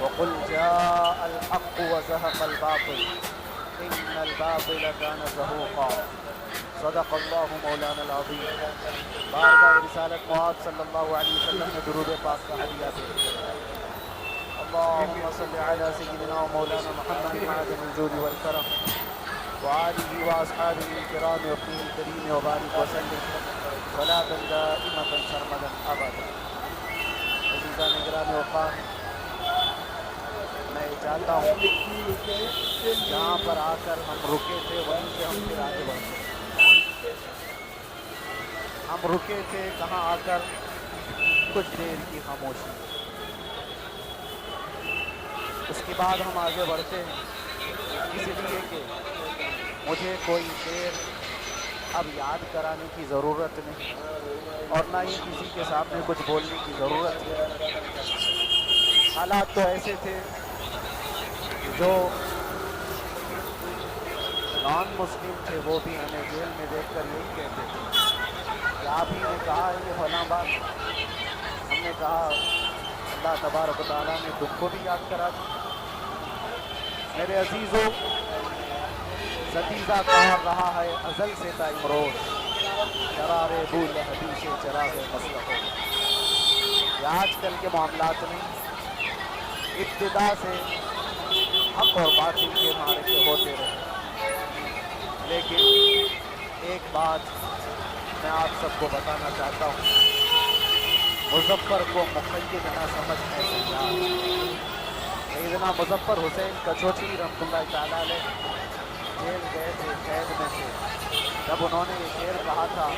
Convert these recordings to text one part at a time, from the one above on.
وقل جاء الحق وزهق الباطل إن الباطل كان زهوقا صدق الله مولانا العظیم۔ بارگاہ رسالت معاذ صلی اللہ علیہ وسلم میں درود پاک کا ہدیہ دے۔ اللهم صل على سيدنا ومولانا محمد معدن الجود والكرم وآله وأصحابه الكرام وابنه الكريم وبارك وسلم صلاة دائمة سرمدا أبدا۔ عزیزان گرامی وقار، میں چاہتا ہوں جہاں پر آ کر ہم رکے تھے وہیں سے ہم پھر آگے بڑھتے ہیں۔ ہم رکے تھے کہاں آ کر؟ کچھ دیر کی خاموشی، اس کے بعد ہم آگے بڑھتے ہیں، اس لیے کہ مجھے کوئی شعر اب یاد کرانے کی ضرورت نہیں اور نہ ہی کسی کے سامنے کچھ بولنے کی ضرورت ہے۔ حالات تو ایسے تھے جو نان مسلم تھے وہ بھی ہمیں جیل میں دیکھ کر یہی کہتے تھے کہ آپ ہی نے کہا ہے یہ فلاں بات۔ ہم نے کہا اللہ تبارک و تعالیٰ نے تم کو بھی یاد کرا دی۔ میرے عزیزوں، ستیزہ کہا رہا ہے ازل سے تا امروز، شرار بو لہبی سے چراغ مسلح ہو۔ یہ آج کل کے معاملات نہیں، ابتدا سے حق اور باطل کے معرکے ہوتے رہے، لیکن ایک بات میں آپ سب کو بتانا چاہتا ہوں، مظفر کو مقید نہ سمجھ ایسے یاد۔ سیدنا مظفر حسین کچوچی رحمۃ اللہ تعالیٰ علیہ جیل گئے تھے، قید میں تھے، جب انہوں نے یہ شعر کہا تھا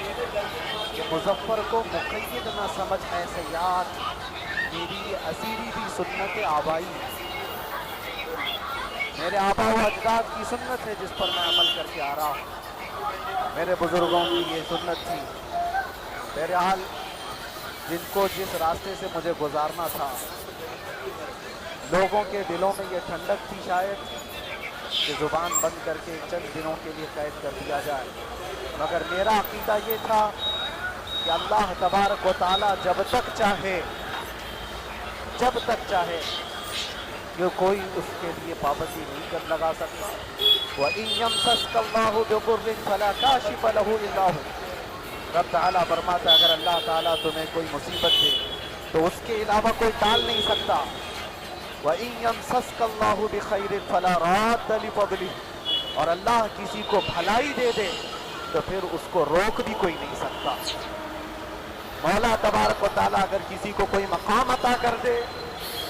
کہ مظفر کو مقید نہ سمجھ ایسے یاد، میری اسیری بھی سنت آبائی ہے، میرے آبا و اجداد کی سنت ہے جس پر میں عمل کر کے آ رہا ہوں، میرے بزرگوں کی یہ سنت تھی۔ بہرحال جن کو جس راستے سے مجھے گزارنا تھا، لوگوں کے دلوں میں یہ ٹھنڈک تھی شاید کہ زبان بند کر کے چند دنوں کے لیے قید کر دیا جائے، مگر میرا عقیدہ یہ تھا کہ اللہ تبارک و تعالیٰ جب تک چاہے کہ کوئی اس کے لیے پابندی نہیں کر لگا سکتا۔ وَإِن يَمْسَسْكَ اللَّهُ بِضُرٍّ فَلَا كَاشِفَ لَهُ إِلَّا هُوَ۔ رب تعالیٰ فرماتا ہے اگر اللہ تعالیٰ تمہیں کوئی مصیبت دے تو اس کے علاوہ کوئی ٹال نہیں سکتا۔ وَإِن يَمْسَسْكَ اللَّهُ بِخَيْرٍ فَلَا رَادَّ لِفَضْلِهِ، اور اللہ کسی کو بھلائی دے دے تو پھر اس کو روک بھی کوئی نہیں سکتا۔ مولا تبارک و تعالیٰ اگر کسی کو کوئی مقام عطا کر دے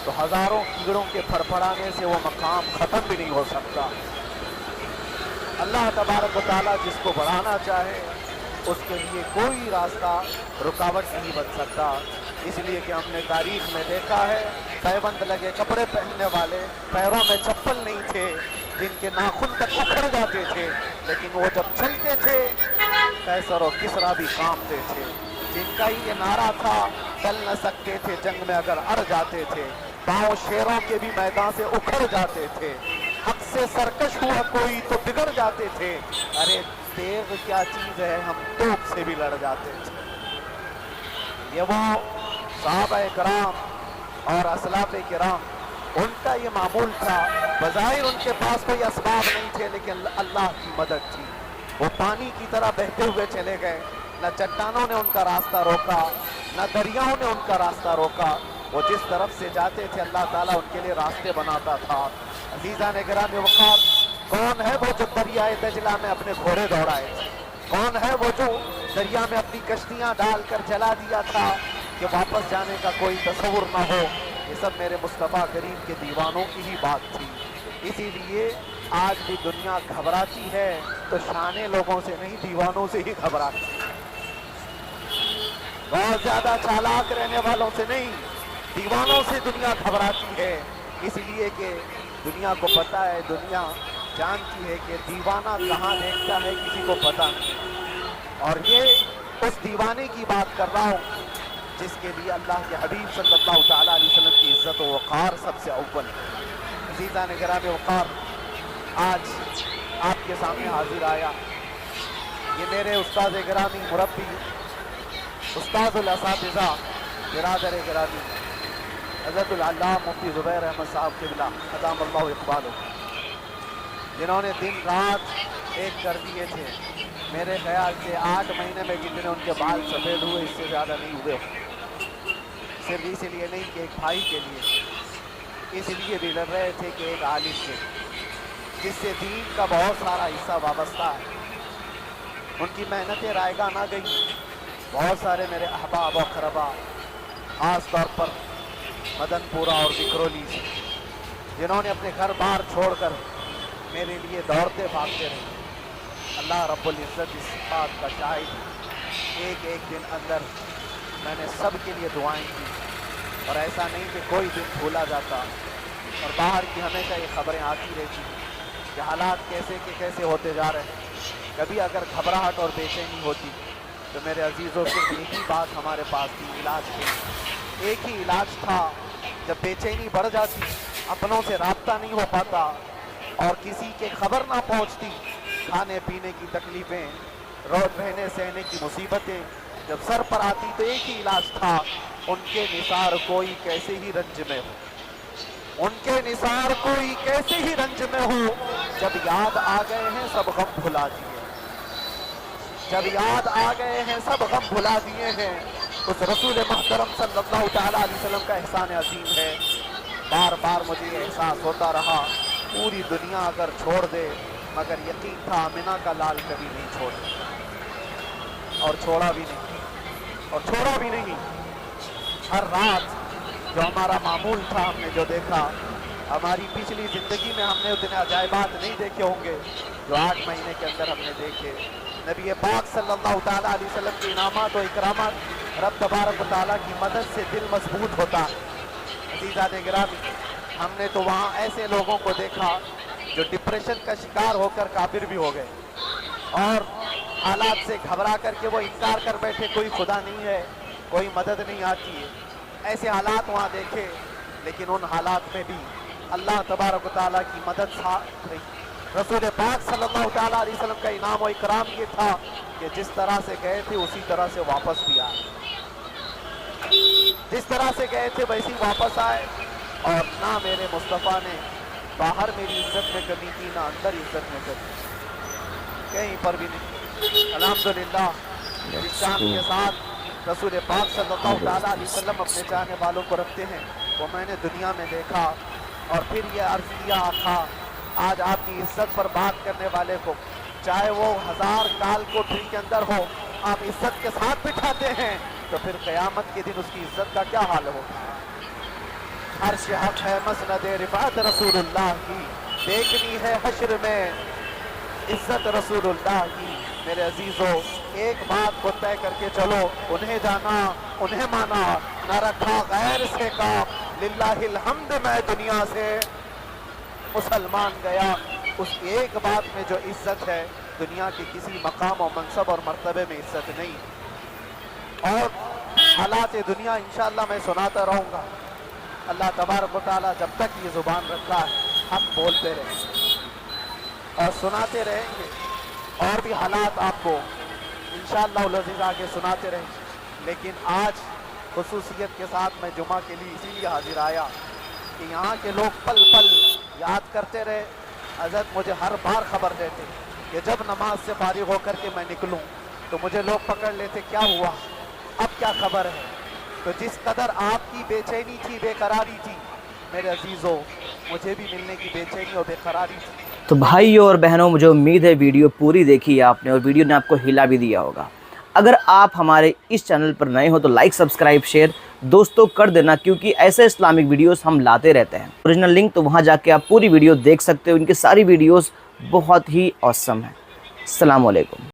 تو ہزاروں کیڑوں کے پھڑ پھڑانے سے وہ مقام ختم بھی نہیں ہو سکتا۔ اللہ تبارک و تعالیٰ جس کو بڑھانا چاہے اس کے لیے کوئی راستہ رکاوٹ نہیں بن سکتا۔ اس لیے کہ ہم نے تاریخ میں دیکھا ہے پیبند لگے کپڑے پہننے والے، پیروں میں چپل نہیں تھے، جن کے ناخن تک اکھڑ جاتے تھے، لیکن وہ جب چلتے تھے قیصر و کسریٰ بھی کانپتے تھے، جن کا ہی یہ نعرہ تھا چل نہ سکتے تھے جنگ میں اگر اڑ جاتے تھے، پاؤں شیروں کے بھی میدان سے اکھڑ جاتے تھے، حق سے سرکش ہوا کوئی تو بگڑ جاتے تھے، ارے تیغ کیا چیز ہے ہم توپ سے بھی لڑ جاتے تھے۔ یہ وہ صحابہ کرام اور اسلاف کرام، ان کا یہ معمول تھا۔ بظاہر ان کے پاس کوئی اسباب نہیں تھے لیکن اللہ کی مدد تھی، وہ پانی کی طرح بہتے ہوئے چلے گئے، نہ چٹانوں نے ان کا راستہ روکا، نہ دریاؤں نے ان کا راستہ روکا، وہ جس طرف سے جاتے تھے اللہ تعالیٰ ان کے لیے راستے بناتا تھا۔ عزیزان گرامی وقار، کون ہے وہ جو دریائے دجلہ میں اپنے گھوڑے دوڑائے تھے؟ کون ہے وہ جو دریا میں اپنی کشتیاں ڈال کر جلا دیا تھا کہ واپس جانے کا کوئی تصور نہ ہو؟ یہ سب میرے مصطفیٰ کریم کے دیوانوں کی ہی بات تھی۔ اسی لیے آج بھی دنیا گھبراتی ہے تو شانے لوگوں سے نہیں، دیوانوں سے ہی گھبراتی ہے۔ بہت زیادہ چالاک رہنے والوں سے نہیں، دیوانوں سے دنیا گھبراتی ہے۔ اس لیے کہ دنیا کو پتہ ہے، دنیا جانتی ہے کہ دیوانہ کہاں دیکھتا ہے کسی کو پتہ نہیں، اور یہ اس دیوانے کی بات کر رہا ہوں جس کے لیے اللہ کے حبیب صلی اللہ تعالیٰ علیہ وسلم کی عزت و وقار سب سے اول ہے۔ عزیزان گرامی وقار، آج آپ کے سامنے حاضر آیا، یہ میرے استاد گرامی مربی، استاد الاساتذہ، برادر گرامی حضرت العلامہ مفتی زبیر احمد صاحب قبلہ ادام اللہ اقبالہ، جنہوں نے دن رات ایک کر دیے تھے۔ میرے خیال سے 8 مہینے میں جتنے ان کے بال سفید ہوئے، اس سے زیادہ نہیں ہوئے، صرف اس لیے نہیں کہ ایک بھائی کے لیے، اس لیے بھی لڑ رہے تھے کہ ایک عالم کے جس سے دین کا بہت سارا حصہ وابستہ ہے، ان کی محنتیں رائگاں نہ گئی۔ بہت سارے میرے احباب و اقربا، خاص طور پر مدن پورہ اور وکرولی سے، جنہوں نے اپنے گھر بار چھوڑ کر میرے لیے دوڑتے بھاگتے رہے، اللہ رب العزت اس بات کا شاہد ہے، ایک ایک دن اندر میں نے سب کے لیے دعائیں کی، اور ایسا نہیں کہ کوئی دن بھولا جاتا، اور باہر کی ہمیشہ یہ خبریں آتی رہتی کہ حالات کیسے کے کیسے ہوتے جا رہے ہیں۔ کبھی اگر گھبراہٹ اور بے چینی ہوتی تو میرے عزیزوں صرف ایک ہی بات ہمارے پاس تھی، علاج کے، ایک ہی علاج تھا۔ جب بے چینی بڑھ جاتی، اپنوں سے رابطہ نہیں ہو پاتا اور کسی کے خبر نہ پہنچتی، کھانے پینے کی تکلیفیں، رہنے سہنے کی مصیبتیں جب سر پر آتی تو ایک ہی علاج تھا، ان کے نثار کوئی کیسے ہی رنج میں ہو، ان کے نثار کوئی کیسے ہی رنج میں ہو، جب یاد آ گئے ہیں سب غم بھلا دیے، جب یاد آ گئے ہیں سب غم بھلا دیے ہیں۔ اس رسول محترم صلی اللہ تعالیٰ علیہ وسلم کا احسان عظیم ہے۔ بار بار مجھے یہ احساس ہوتا رہا، پوری دنیا اگر چھوڑ دے مگر یقین تھا آمنہ کا لال کبھی نہیں چھوڑے، اور چھوڑا بھی نہیں، اور چھوڑا بھی نہیں۔ ہر رات جو ہمارا معمول تھا، ہم نے جو دیکھا، ہماری پچھلی زندگی میں ہم نے اتنے عجائبات نہیں دیکھے ہوں گے جو 8 مہینے کے اندر ہم نے دیکھے۔ نبی پاک صلی اللہ تعالیٰ علیہ وسلم کے انعامات و اکرامات، رب تبارک و تعالیٰ کی مدد سے دل مضبوط ہوتا۔ عزیزان گرامی، ہم نے تو وہاں ایسے لوگوں کو دیکھا جو ڈپریشن کا شکار ہو کر کافر بھی ہو گئے، اور حالات سے گھبرا کر کے وہ انکار کر بیٹھے، کوئی خدا نہیں ہے، کوئی مدد نہیں آتی ہے۔ ایسے حالات وہاں دیکھے، لیکن ان حالات میں بھی اللہ تبارک و تعالیٰ کی مدد ساتھ رہی۔ رسول پاک صلی اللہ تعالیٰ علیہ وسلم کا انعام و اکرام یہ تھا کہ جس طرح سے گئے تھے اسی طرح سے واپس بھی آئے، جس طرح سے گئے تھے ویسی واپس آئے، اور نہ میرے مصطفیٰ نے باہر میری عزت میں کمی کی، نہ اندر عزت میں کمی، کہیں پر بھی نہیں۔ الحمدللہ جس شان کے ساتھ رسول پاک صلی اللہ تعالیٰ علیہ وسلم اپنے چاہنے والوں کو رکھتے ہیں، وہ میں نے دنیا میں دیکھا، اور پھر یہ عرض کیا آقا، آج آپ کی عزت پر بات کرنے والے کو چاہے وہ 1000 کال کوٹری کے اندر ہو، آپ عزت کے ساتھ بٹھاتے ہیں، تو پھر قیامت کے دن اس کی عزت کا کیا حال ہوگا؟ عرش حق ہے مسند رفعت رسول اللہ کی، دیکھنی ہے حشر میں عزت رسول اللہ کی۔ میرے عزیزو، ایک بات کو طے کر کے چلو، انہیں جانا انہیں مانا، نہ رکھا غیر سے کام، للہ الحمد میں دنیا سے مسلمان گیا۔ اس ایک بات میں جو عزت ہے، دنیا کے کسی مقام و منصب اور مرتبے میں عزت نہیں۔ اور حالات دنیا انشاءاللہ میں سناتا رہوں گا، اللہ تبارک و تعالیٰ جب تک یہ زبان رکھا ہے، حق بولتے رہیں اور سناتے رہیں گے، اور بھی حالات آپ کو انشاءاللہ العزیز آگے سناتے رہیں گے۔ لیکن آج خصوصیت کے ساتھ میں جمعہ کے لیے اسی لیے حاضر آیا کہ یہاں کے لوگ پل پل یاد کرتے رہے۔ حضرت مجھے ہر بار خبر دیتے کہ جب نماز سے فارغ ہو کر کے میں نکلوں تو مجھے لوگ پکڑ لیتے، کیا ہوا، اب کیا خبر ہے؟ تو جس قدر آپ کی بے چینی تھی، بے قراری تھی، میرے عزیزوں، مجھے بھی ملنے کی بے چینی اور بے قراری تھی۔ تو بھائیوں اور بہنوں، مجھے امید ہے ویڈیو پوری دیکھی ہے آپ نے، اور ویڈیو نے آپ کو ہلا بھی دیا ہوگا۔ اگر آپ ہمارے اس چینل پر نئے ہو تو لائک، سبسکرائب، شیئر دوستوں کر دینا، کیونکہ ایسے اسلامک ویڈیوز ہم لاتے رہتے ہیں۔ اوریجنل لنک تو وہاں جا کے آپ پوری ویڈیو دیکھ سکتے ہو، ان کی ساری ویڈیوز بہت ہی awesome ہیں۔ السلام علیکم۔